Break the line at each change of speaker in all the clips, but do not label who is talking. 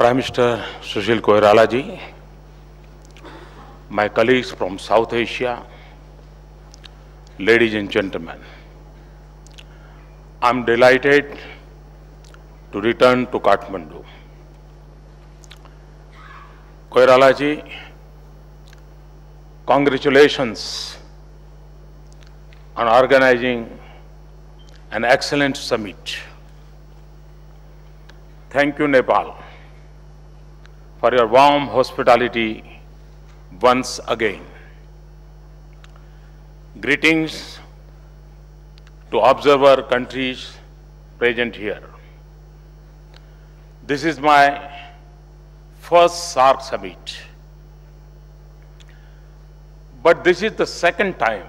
Prime Minister Sushil Koirala ji, my colleagues from South Asia, ladies and gentlemen, I'm delighted to return to Kathmandu. Koirala ji, congratulations on organizing an excellent summit. Thank you, Nepal, for your warm hospitality once again. Greetings to observer countries present here. This is my first SAARC summit, but this is the second time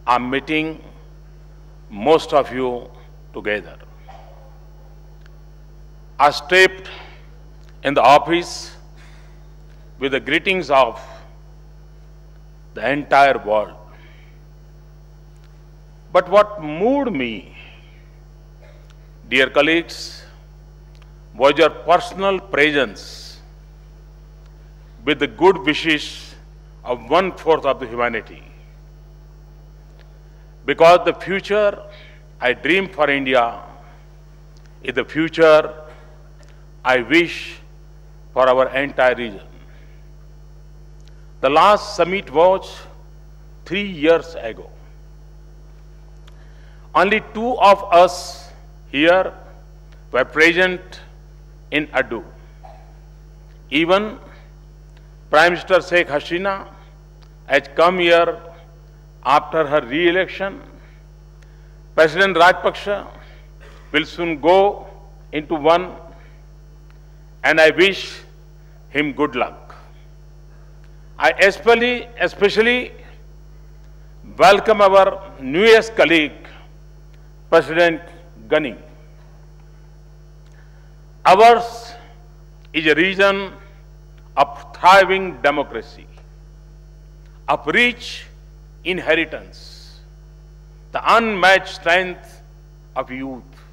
I'm meeting most of you together. I stepped in the office with the greetings of the entire world. But what moved me, dear colleagues, was your personal presence with the good wishes of 1/4 of the humanity. Because the future I dream for India is the future I wish for our entire region. The last summit was 3 years ago. Only 2 of us here were present in Adu. Even Prime Minister Sheikh Hasina has come here after her re-election. President Rajapaksa will soon go into one, and I wish him good luck. I especially welcome our newest colleague, President Ghani. Ours is a region of thriving democracy, of rich inheritance, the unmatched strength of youth,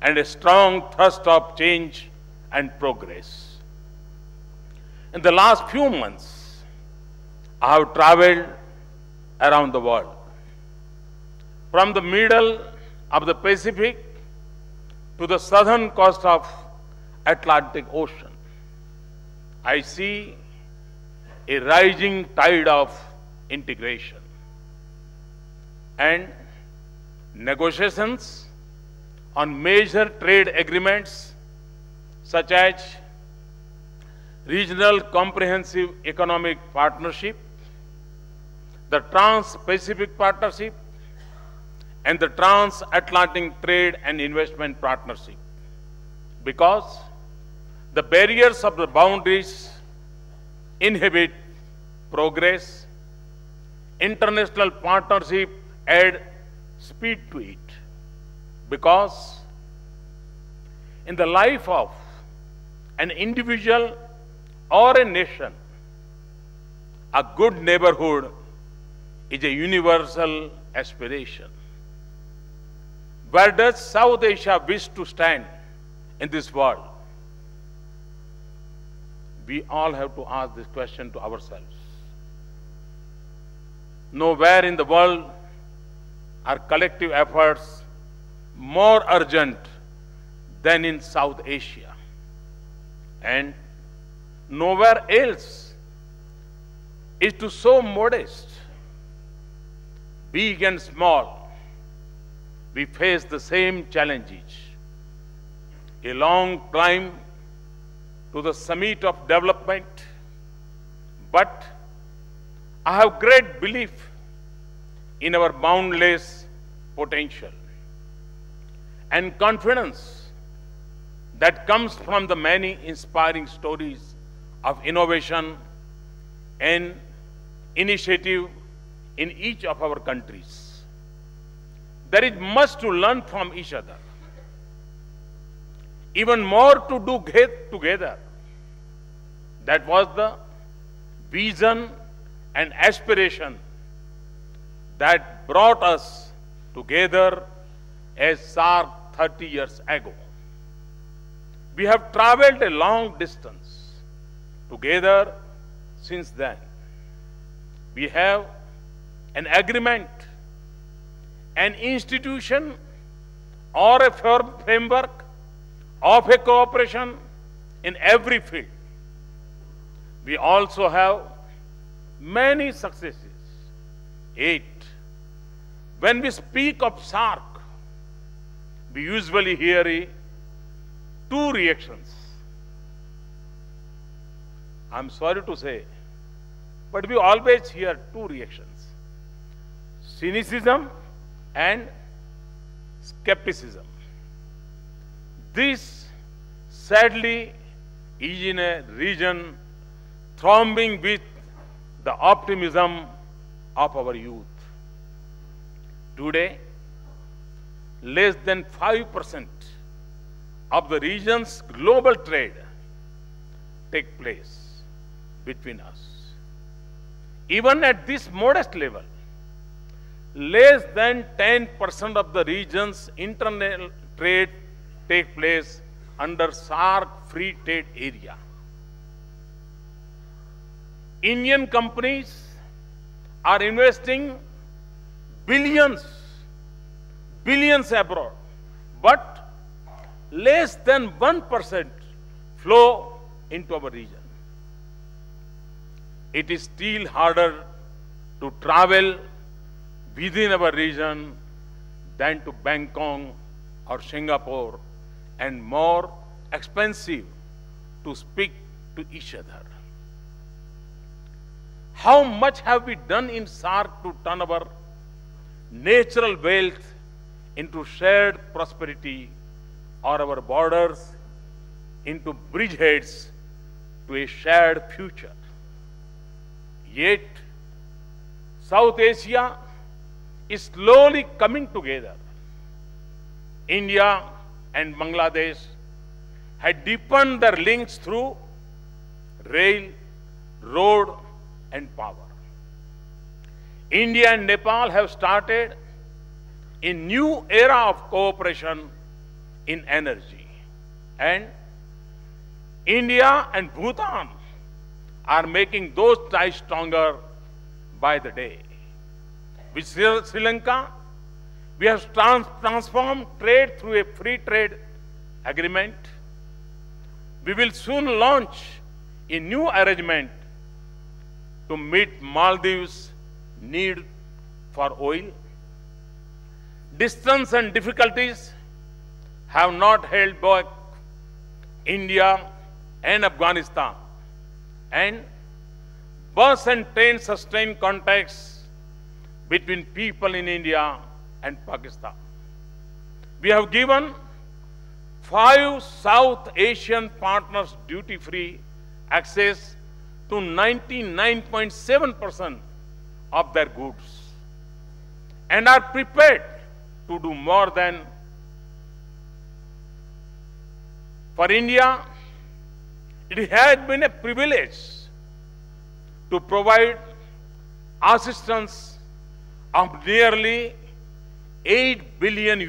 and a strong thrust of change and progress. In the last few months, I have traveled around the world. From the middle of the Pacific to the southern coast of Atlantic Ocean, I see a rising tide of integration. And negotiations on major trade agreements such as Regional Comprehensive Economic Partnership, the Trans-Pacific Partnership, and the Transatlantic Trade and Investment Partnership. Because the barriers of the boundaries inhibit progress, international partnership add speed to it. Because in the life of an individual or a nation, a good neighborhood is a universal aspiration. Where does South Asia wish to stand in this world? We all have to ask this question to ourselves. Nowhere in the world are collective efforts more urgent than in South Asia. And nowhere else is to so modest. Big and small, we face the same challenges. A long climb to the summit of development, but I have great belief in our boundless potential and confidence that comes from the many inspiring stories of innovation and initiative in each of our countries. There is much to learn from each other, even more to do together. That was the vision and aspiration that brought us together as SAARC 30 years ago. We have traveled a long distance together since then. We have an agreement, an institution, or a framework of a cooperation in every field. We also have many successes. 8. When we speak of SAARC, we usually hear two reactions. I'm sorry to say, but we always hear two reactions: cynicism and skepticism. This, sadly, is in a region throbbing with the optimism of our youth. Today, less than 5% of the region's global trade take place between us. Even at this modest level, less than 10% of the region's internal trade take place under SAARC free trade area. Indian companies are investing billions abroad, but less than 1% flow into our region. It is still harder to travel within our region than to Bangkok or Singapore, and more expensive to speak to each other. How much have we done in SAARC to turn our natural wealth into shared prosperity, or our borders into bridgeheads to a shared future? Yet, South Asia is slowly coming together. India and Bangladesh had deepened their links through rail, road, and power. India and Nepal have started a new era of cooperation in energy. And India and Bhutan are making those ties stronger by the day. With Sri Lanka, we have transformed trade through a free trade agreement. We will soon launch a new arrangement to meet Maldives' need for oil. Distance and difficulties have not held back India and Afghanistan, and bus and train sustained contacts between people in India and Pakistan. We have given 5 South Asian partners duty-free access to 99.7% of their goods, and are prepared to do more than. For India, it has been a privilege to provide assistance of nearly $8 billion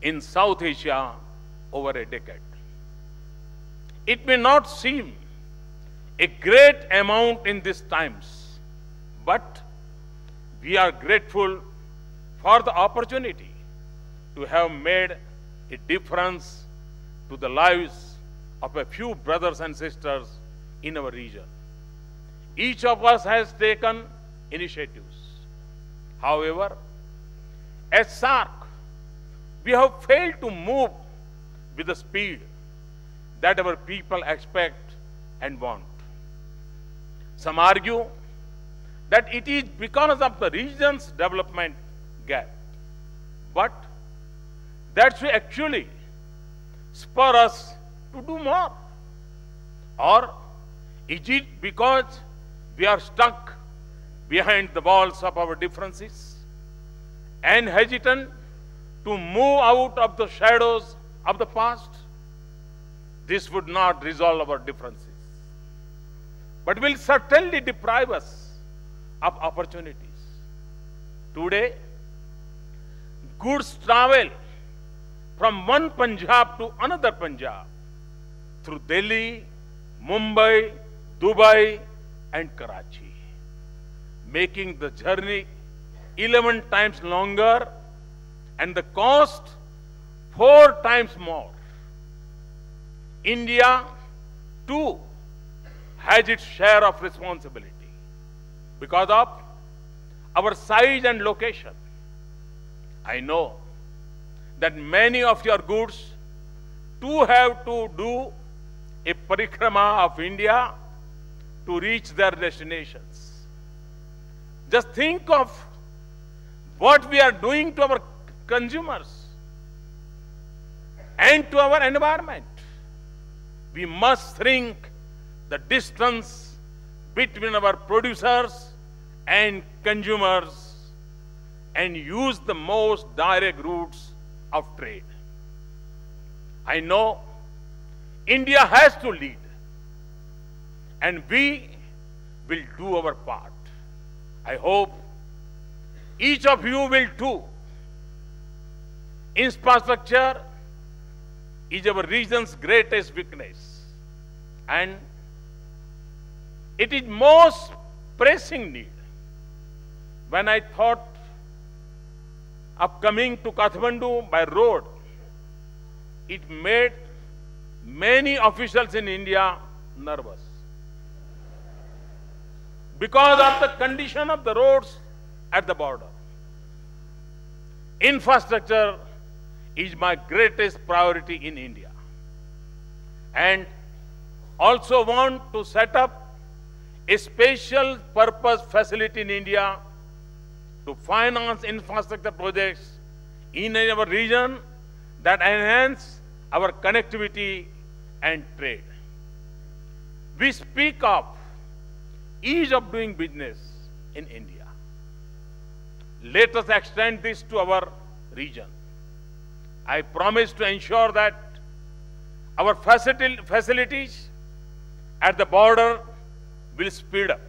in South Asia over a decade. It may not seem a great amount in these times, but we are grateful for the opportunity to have made a difference to the lives of a few brothers and sisters in our region. Each of us has taken initiatives. However, as SAARC, we have failed to move with the speed that our people expect and want. Some argue that it is because of the region's development gap, but that should actually spur us to do more. Or is it because we are stuck behind the walls of our differences and hesitant to move out of the shadows of the past? This would not resolve our differences, but will certainly deprive us of opportunities. Today, goods travel from one Punjab to another Punjab through Delhi, Mumbai, Dubai and Karachi, making the journey 11 times longer and the cost 4 times more. India, too, has its share of responsibility because of our size and location. I know that many of your goods too have to do a parikrama of India to reach their destinations. Just think of what we are doing to our consumers and to our environment. We must shrink the distance between our producers and consumers and use the most direct routes of trade. I know India has to lead and we will do our part. I hope each of you will too. Infrastructure is our region's greatest weakness and it is most pressing need. When I thought of coming to Kathmandu by road, it made many officials in India nervous because of the condition of the roads at the border. Infrastructure is my greatest priority in India and also want to set up a special purpose facility in India to finance infrastructure projects in our region that enhance our connectivity and trade. We speak of ease of doing business in India. Let us extend this to our region. I promise to ensure that our facilities at the border will speed up,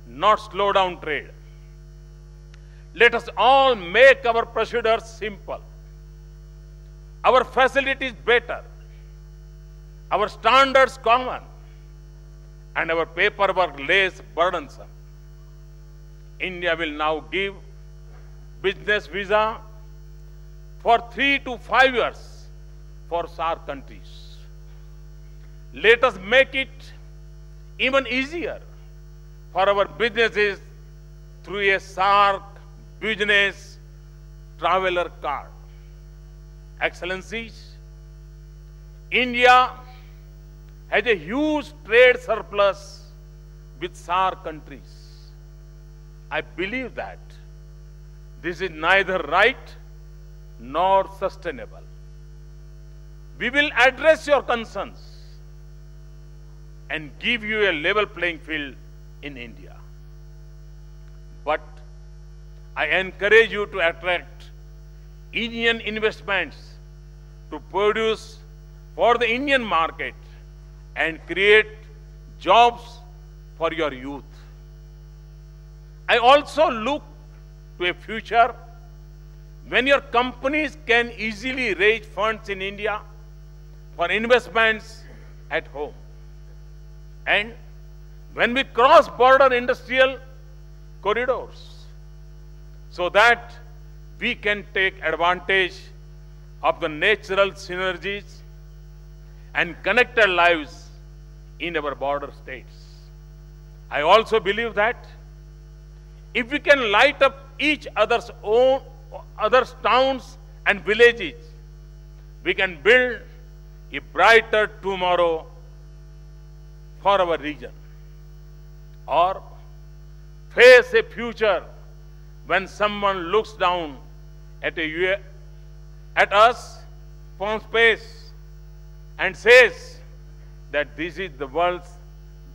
not slow down trade. Let us all make our procedures simple, our facilities better, our standards common, and our paperwork less burdensome. India will now give business visa for 3 to 5 years for SAARC countries. Let us make it even easier for our businesses through a SAARC business traveler card. Excellencies, India has a huge trade surplus with SAARC countries. I believe that this is neither right nor sustainable. We will address your concerns and give you a level playing field in India. But I encourage you to attract Indian investments to produce for the Indian market and create jobs for your youth. I also look to a future when your companies can easily raise funds in India for investments at home. And when we cross border industrial corridors, so that we can take advantage of the natural synergies and connect our lives in our border states. I also believe that if we can light up each other's towns and villages, we can build a brighter tomorrow for our region, or face a future when someone looks down at us from space and says that this is the world's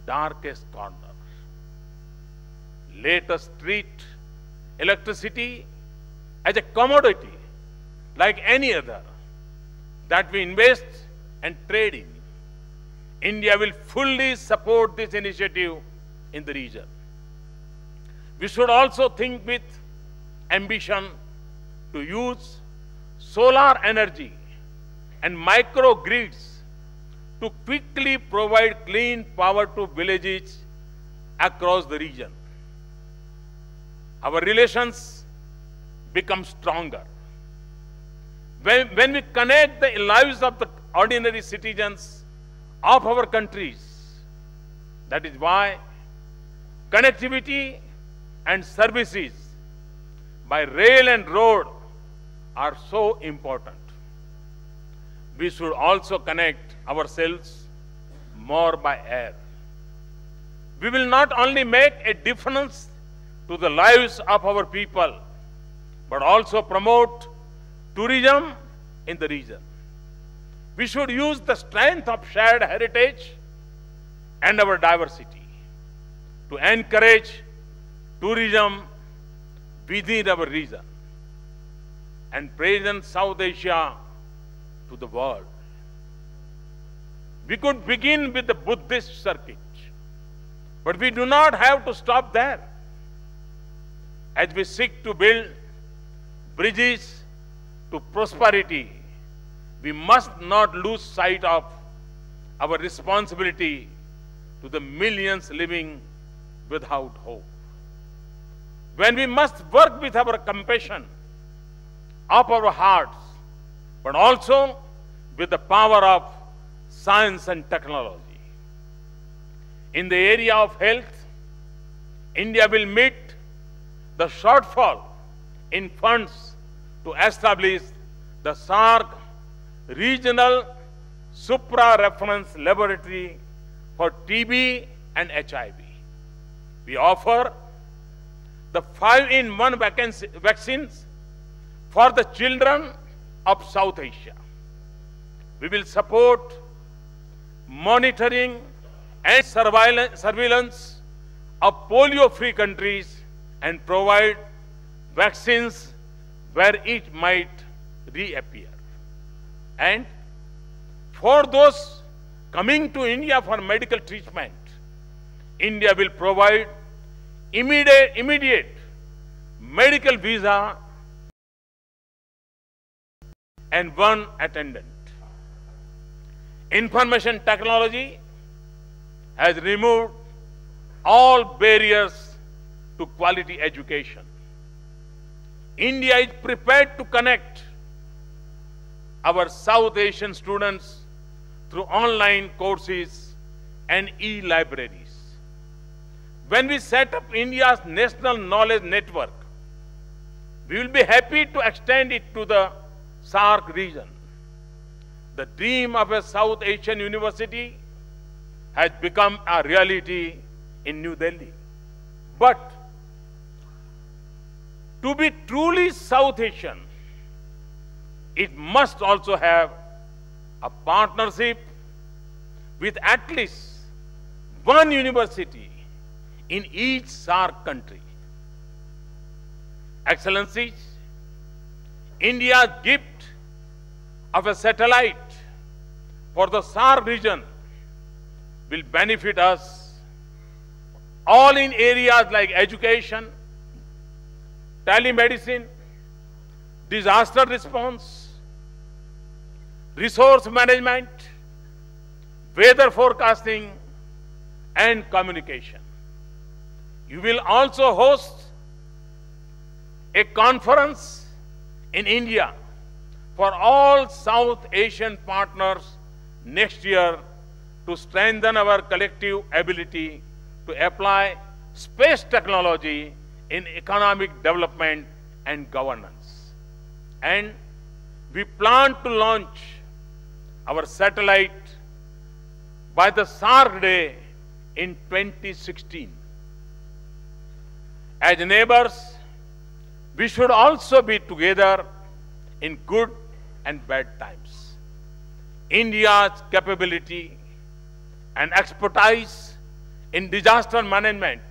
darkest corner. Let us treat electricity as a commodity like any other that we invest and trade in. India will fully support this initiative in the region. We should also think with ambition to use solar energy, and microgrids to quickly provide clean power to villages across the region. Our relations become stronger. When we connect the lives of the ordinary citizens of our countries, that is why connectivity and services by rail and road are so important. We should also connect ourselves more by air. We will not only make a difference to the lives of our people, but also promote tourism in the region. We should use the strength of shared heritage and our diversity to encourage tourism within our region and present South Asia to the world. We could begin with the Buddhist circuit, but we do not have to stop there. As we seek to build bridges to prosperity, we must not lose sight of our responsibility to the millions living without hope. When we must work with our compassion of our hearts, but also with the power of science and technology. In the area of health, India will meet the shortfall in funds to establish the SAARC Regional Supra-Reference Laboratory for TB and HIV. We offer the 5-in-1 vaccines for the children of South Asia. We will support monitoring and surveillance of polio-free countries and provide vaccines where it might reappear. And for those coming to India for medical treatment, India will provide immediate medical visa and one attendant. Information technology has removed all barriers to quality education. India is prepared to connect our South Asian students through online courses and e-libraries. When we set up India's National Knowledge Network, we will be happy to extend it to the SAARC region. The dream of a South Asian university has become a reality in New Delhi. But to be truly South Asian, it must also have a partnership with at least one university in each SAARC country. Excellencies, India's gift of a satellite for the SAARC region will benefit us all in areas like education, telemedicine, disaster response, resource management, weather forecasting, and communication. You will also host a conference in India for all South Asian partners next year to strengthen our collective ability to apply space technology in economic development and governance. And we plan to launch our satellite by the SAARC Day in 2016. As neighbors, we should also be together in good and bad times. India's capability and expertise in disaster management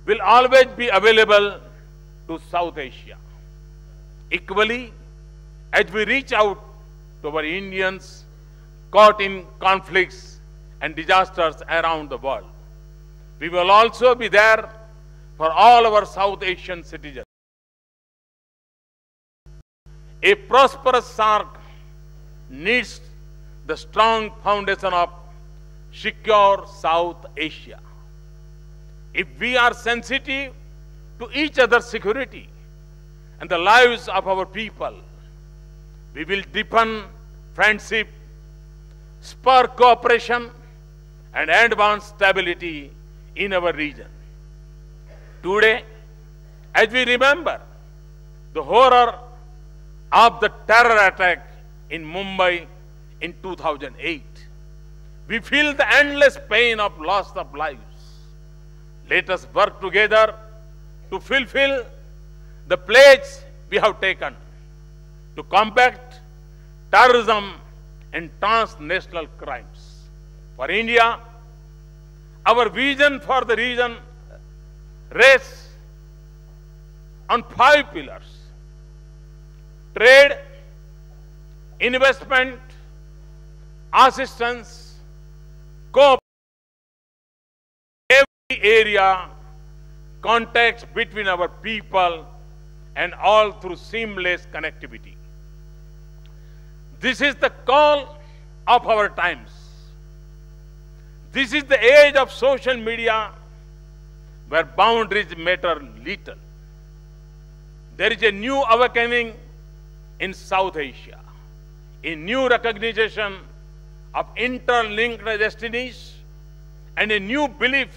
will always be available to South Asia. Equally, as we reach out to our Indians caught in conflicts and disasters around the world, we will also be there for all our South Asian citizens. A prosperous SAARC needs the strong foundation of secure South Asia. If we are sensitive to each other's security and the lives of our people, we will deepen friendship, spur cooperation, and advance stability in our region. Today, as we remember the horror of the terror attack in Mumbai in 2008, we feel the endless pain of loss of lives. Let us work together to fulfill the pledge we have taken to combat terrorism and transnational crimes. For India, our vision for the region rests on 5 pillars: trade, investment, assistance, cooperation. Every area, contacts between our people, and all through seamless connectivity. This is the call of our times. This is the age of social media where boundaries matter little. There is a new awakening in South Asia, a new recognition of interlinked destinies, and a new belief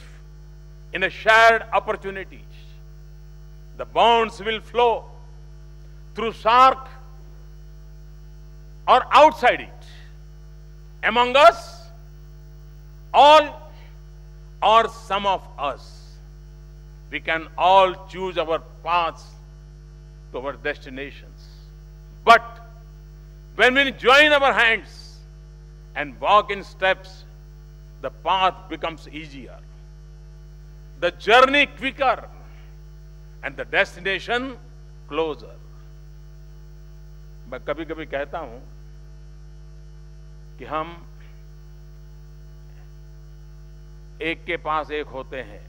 in a shared opportunities. The bonds will flow through SAARC or outside it, among us, all or some of us. We can all choose our paths to our destinations. But when we join our hands and walk in steps, the path becomes easier, the journey quicker, and the destination closer. मैं कभी कभी कहता हूं कि हम एक के पास एक होते हैं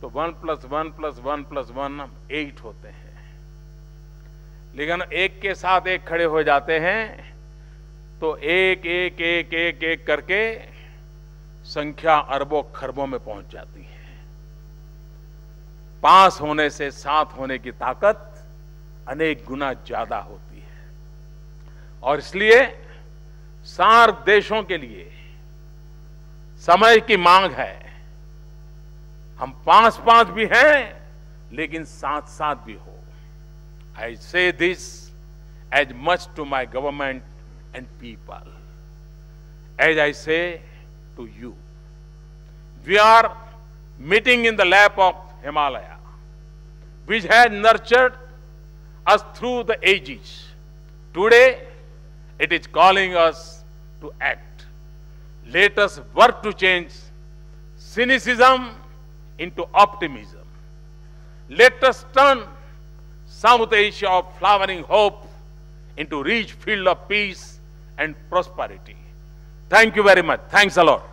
तो 1 + 1 + 1 + 1 8 होते हैं, लेकिन एक के साथ एक खड़े हो जाते हैं तो एक एक एक एक एक करके संख्या अरबों खरबों में पहुंच जाती है। पास होने से साथ होने की ताकत अनेक गुना ज्यादा होती है, और इसलिए सार्क देशों के लिए समय की मांग है। हम पास भी हैं, लेकिन साथ साथ भी हो। I say this as much to my government and people as I say to you. We are meeting in the lap of Himalaya, which has nurtured us through the ages. Today, it is calling us to act. Let us work to change cynicism into optimism. Let us turn South Asia of flowering hope into rich field of peace and prosperity. Thank you very much. Thanks a lot.